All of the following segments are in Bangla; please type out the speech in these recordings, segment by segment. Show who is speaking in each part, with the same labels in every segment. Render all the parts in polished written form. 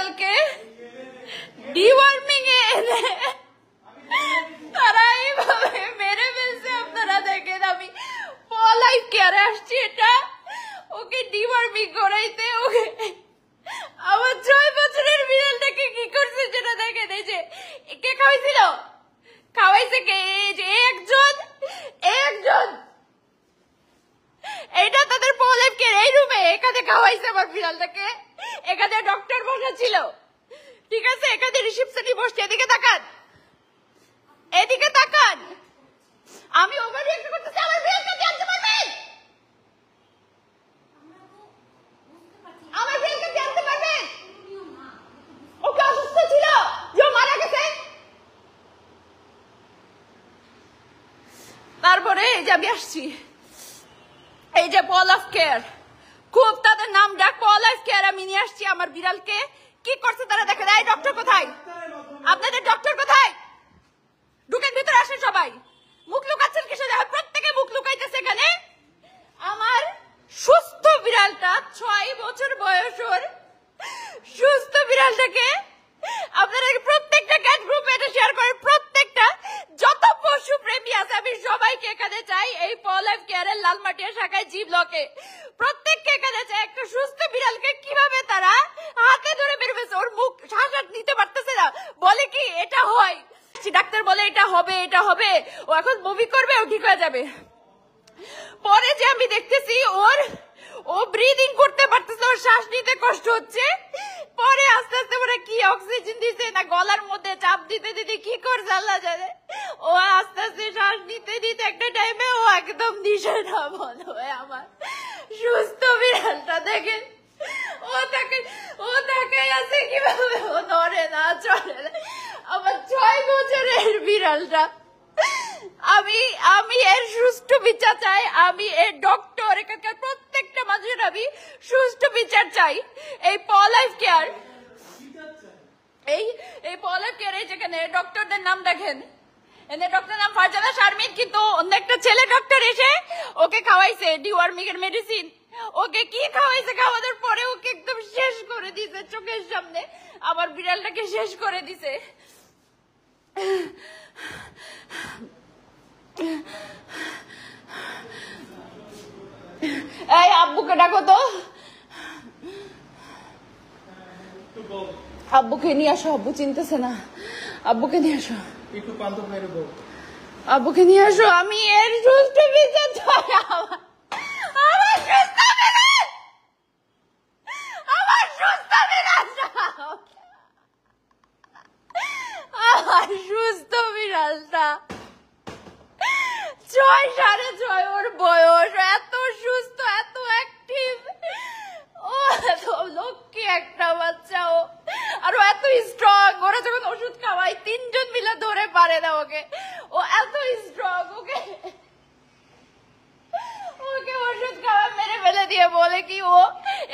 Speaker 1: বিড়ালকে ডিওয়ার্মিং এ এনে তারা এইভাবে মেরে ফেলছে। আপনারা দেখেন, আমি লাইফ কেয়ারে আসছি এটা ওকে ডিওয়ার্মিং করাইতে। ওকে আমার 6 বছরের বিড়ালটাকে কি করছে সেটা দেখেন। এই যে কে খাওয়াইছিল, খাওয়াইছে কে? এই যে একজন এইটা তাদের লাইফ কেয়ার এই রুমে এখানে খাওয়াইছে আমার বিড়ালটাকে। এখানে ডক্টর বসা ছিল, ঠিক আছে? এখানে রিসেপশনে বসছে। এদিকে তাকান, এদিকে তাকান। আমি ওভার রিঅ্যাক্ট করতেছি। আমার বিড়ালকে জানতে পারবেন, আমার বিড়ালকে জানতে পারবেন ওকে অসুস্থ ছিল, যে মারা গেছে। তারপরে এই যে আমি আসছি, এই যে পল অফ কেয়ার, খুব তাদের নাম ডাক পল অফ কেয়ার। আমি নিয়ে আসছি আমার বিড়ালকে। কি করছে তারা দেখেন। এই ডক্টর কোথায়? আপনাদের ডক্টর কোথায়? ঢুকেন, ভিতরে আসেন সবাই। মুখ লুকাচ্ছেন কিসে? প্রত্যেকে মুখ লুকাইতেছে এখানে। আমার সুস্থ বিড়ালটা, 6 বছর বয়স ওর সুস্থ বিড়ালটাকে আপনারা প্রত্যেকটা ক্যাট গ্রুপে এটা শেয়ার করেন। প্রত্যেকটা যত পশু প্রেমী আছে আমি সবাইকে এখানে চাই। এই পল অফ কেয়ারের লালমাটিয়া শাখায় জি ব্লকে প্রত্যেককে এখানে চাই। একটা সুস্থ বিড়ালকে কিভাবে তারা হাতে ধরে বের ফেলছে। ওর মুখ শ্বাস নিতে পারতেছে না। বলে কি এটা হয়, ডাক্তার বলে এটা হবে, এটা হবে। ও এখন মুভি করবে, ও ঠিক হয়ে যাবে। পরে যে আমি দেখতেছি ও ব্রিদিং করতে পারতেছে, ওর শ্বাস নিতে কষ্ট হচ্ছে। পরে আস্তে আস্তে ওরা কি অক্সিজেন দিছে না গলার মধ্যে চাপ দিতে দিতে কি করছে আল্লাহ জানে। ও আস্তে আস্তে শ্বাস নিতে দিতে একটা টাইমে ও একদম দিশেনা বন্ধ হয়ে আমার সুস্থ বিড়ালটা দেখেন। ও তাকে আছে কিভাবে, ও নড়ে না, চলে না। আমার 6 বছরের বিড়ালটা। আমি এর সুষ্ঠু বিচার চাই। আমি এর ডক্টর, এখানকার প্রত্যেকটা মানুষের আমি সুষ্ঠু বিচার চাই। এই পল লাইফ কেয়ার, এই পল লাইফ কেয়ার, এই যেখানে ডক্টরদের নাম দেখেন। এনে ডক্টর নাম ফারজানা শারমিন, কিন্তু অন্য একটা ছেলে ডক্টর এসে ওকে খাওয়াইছে ডিওয়ার্মিং এর মেডিসিন। ওকে কি খাওয়াইছে, খাওয়ানোর পরে ওকে একদম শেষ করে দিছে চোখের সামনে। আমার বিড়ালটাকে শেষ করে দিছে। এই আব্বুকে ডাকো তো, আব্বুকে নিয়ে আসো। আব্বু চিনতেছে না, আব্বুকে নিয়ে আসো। আব্বুকে নিয়ে আসো। আমি এর সুস্থ বিচার চাই। আমার সুস্থ বিড়াল, আমার সুস্থ বিড়ালটা, আমার সুস্থ বিড়ালটা 6 6.5 ওর বয়স, এত সুস্থ, এত অ্যাক্টিভ। ও এত লক্ষ্মী একটা বাচ্চা। ও আর এত স্ট্রং। ওরা যখন ওষুধ খাওয়ায় 3 জন মিলে ধরে পারে না ওকে। ও এত স্ট্রং। ওকে ওষুধ খাওয়া মেরে ফেলে দিয়ে বলে কি ও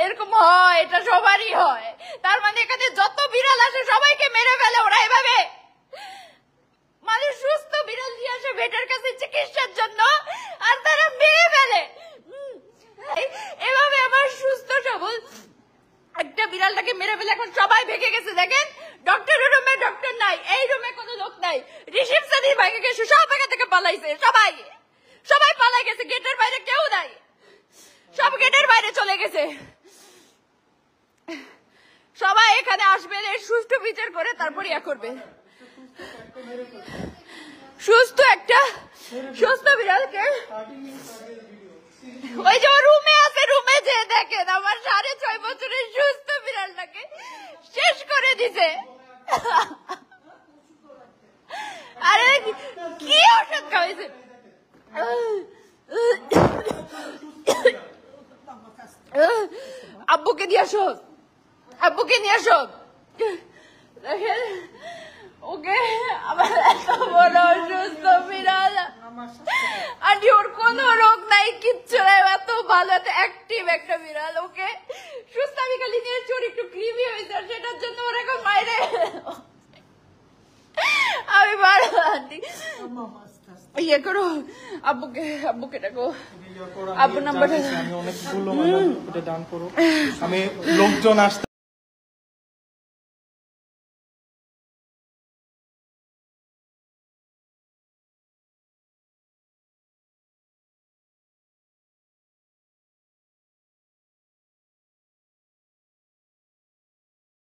Speaker 1: এরকম হয়, এটা সবারই হয়। তার মানে এখানে যত বিড়াল আসে সবাইকে মেরে ফেলে ওরা এভাবে। মানুষ সুস্থ বিড়াল দিয়ে আসে ভেটের কাছে চিকিৎসার জন্য, আর তারা মেরে ফেলে এভাবে। আমার সুস্থ সবল একটা বিড়ালটাকে মেরে ফেলে এখন সবাই ভেঙে গেছে। দেখেন, ডক্টরের রুমে ডক্টর নাই, এই রুমে কোনো লোক নাই, রিসেপশনে ভেঙে গেছে, সব এখান থেকে পালাইছে। সবাই পালাই গেছে, গেটের বাইরে কেউ নাই, সব গেটের বাইরে চলে গেছে। সবাই এখানে আসবে, এর সুষ্ঠু বিচার করে তারপর ইয়া করবে। সুস্থ বিড়ালকে ওই যে রুমে আছে, রুমে যে দেখেন আমার 6.5 বছরের সুস্থ বিড়ালটাকে শেষ করে দিছে। আরে কি ওষুধ খাওয়াইছে? আব্বুকে নিয়ে আসো, আব্বুকে নিয়ে আসো। দেখেন ওকে, আমার এত বড় সুস্থ বিড়াল, আর ওর কোনো রোগ নাই, কিচ্ছু নাই, এত ভালো, এত অ্যাক্টিভ একটা বিড়াল। ওকে সুস্থ আমি খালি নিয়ে চোর একটু ক্রিমি হয়েছে, সেটার জন্য ওর এখন বাইরে। আমি ইয়ে করো, আব্বুকে ডাকো, আব্বু নাম্বারটা।
Speaker 2: আমি লোকজন আসতে